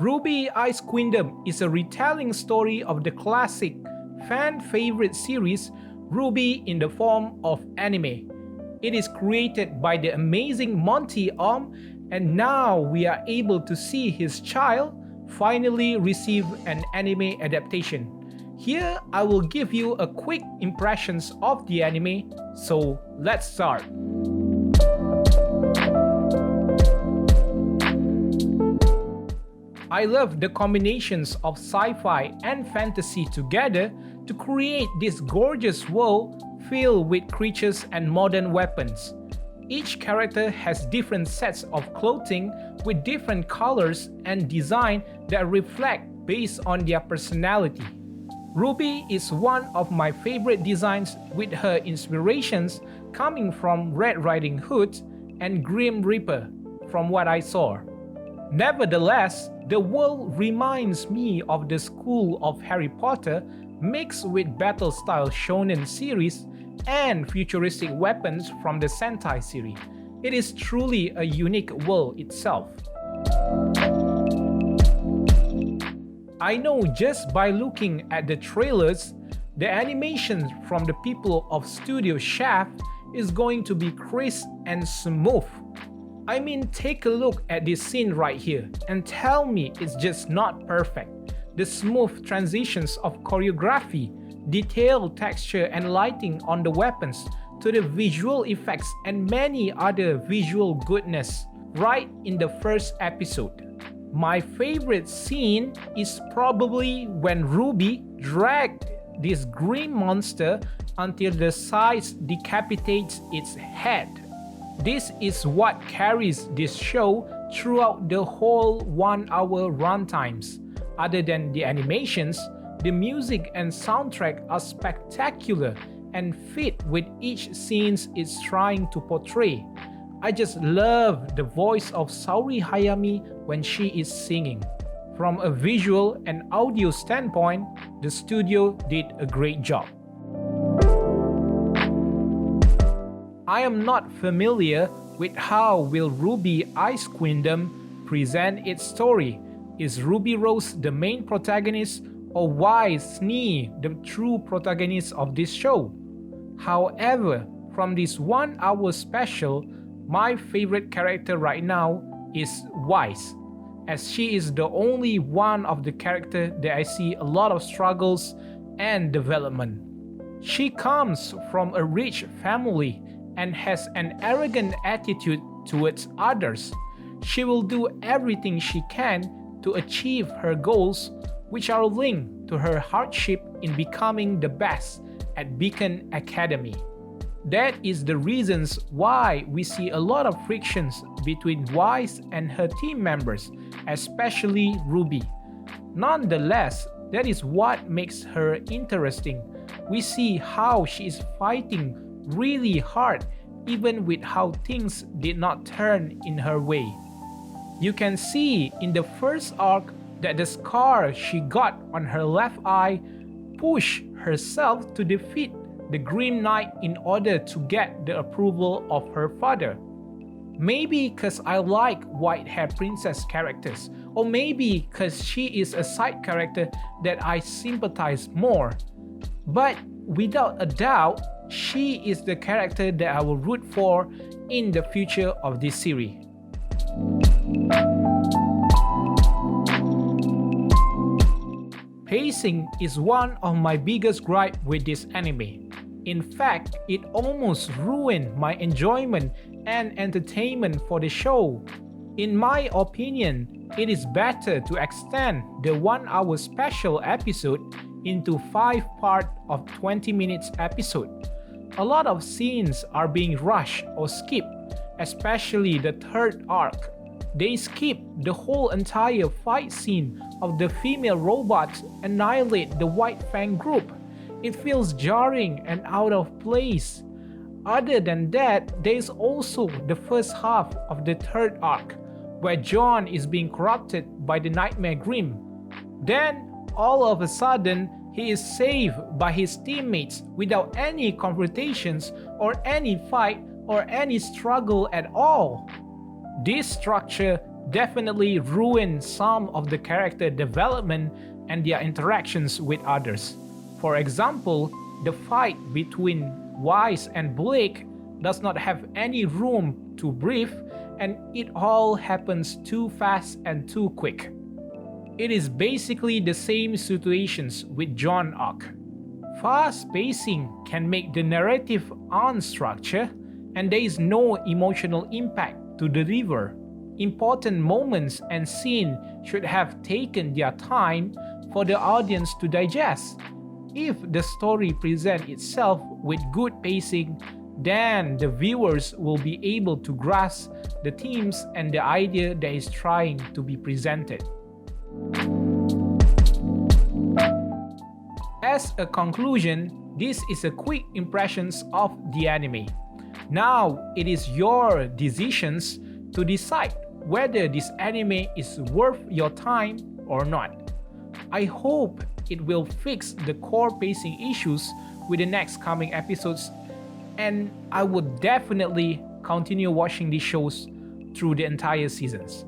RWBY's Queendom is a retelling story of the classic, fan-favorite series RWBY in the form of anime. It is created by the amazing Monty and now we are able to see his child finally receive an anime adaptation. Here I will give you a quick impressions of the anime, so let's start. I love the combinations of sci-fi and fantasy together to create this gorgeous world filled with creatures and modern weapons. Each character has different sets of clothing with different colors and design that reflect based on their personality. RWBY is one of my favorite designs with her inspirations coming from Red Riding Hood and Grim Reaper from what I saw. Nevertheless, the world reminds me of the school of Harry Potter mixed with battle-style shonen series and futuristic weapons from the Sentai series. It is truly a unique world itself. I know just by looking at the trailers, the animation from the people of Studio Shaft is going to be crisp and smooth. I mean, take a look at this scene right here and tell me it's just not perfect. The smooth transitions of choreography, detailed texture and lighting on the weapons, to the visual effects and many other visual goodness right in the first episode. My favorite scene is probably when RWBY dragged this green monster until the sides decapitates its head. This is what carries this show throughout the whole 1 hour runtimes. Other than the animations, the music and soundtrack are spectacular and fit with each scene it's trying to portray. I just love the voice of Saori Hayami when she is singing. From a visual and audio standpoint, the studio did a great job. I am not familiar with how will RWBY's Queendom present its story. Is Ruby Rose the main protagonist, or why is Snee the true protagonist of this show? However, from this 1 hour special, my favorite character right now is Wise, as she is the only one of the characters that I see a lot of struggles and development. She comes from a rich family and has an arrogant attitude towards others. She will do everything she can to achieve her goals, which are linked to her hardship in becoming the best at Beacon Academy. That is the reasons why we see a lot of frictions between Wise and her team members, especially RWBY. Nonetheless, that is what makes her interesting. We see how she is fighting really hard even with how things did not turn in her way. You can see in the first arc that the scar she got on her left eye pushed herself to defeat the Grim Knight in order to get the approval of her father. Maybe cause I like white hair princess characters, or maybe cause she is a side character that I sympathize more. But without a doubt, she is the character that I will root for in the future of this series. Pacing is one of my biggest gripes with this anime. In fact, it almost ruined my enjoyment and entertainment for the show. In my opinion, it is better to extend the 1 hour special episode into 5 parts of 20 minutes episode. A lot of scenes are being rushed or skipped, especially the third arc. They skip the whole entire fight scene of the female robots annihilate the White Fang group. It feels jarring and out of place. Other than that, there is also the first half of the third arc, where John is being corrupted by the Nightmare Grim. Then, all of a sudden, he is saved by his teammates without any confrontations or any fight or any struggle at all. This structure definitely ruin some of the character development and their interactions with others. For example, the fight between Wise and Blake does not have any room to breathe, and it all happens too fast and too quick. It is basically the same situations with John arc. Fast pacing can make the narrative unstructured, and there is no emotional impact to deliver. Important moments and scenes should have taken their time for the audience to digest. If the story presents itself with good pacing, then the viewers will be able to grasp the themes and the idea that is trying to be presented. As a conclusion, this is a quick impressions of the anime. Now it is your decisions to decide whether this anime is worth your time or not. I hope it will fix the core pacing issues with the next coming episodes, and I would definitely continue watching these shows through the entire seasons.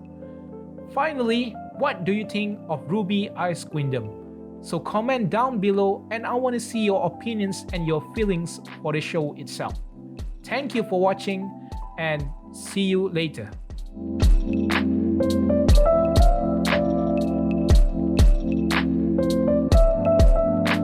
Finally, what do you think of RWBY Ice Queendom? So comment down below, and I want to see your opinions and your feelings for the show itself. Thank you for watching, and see you later.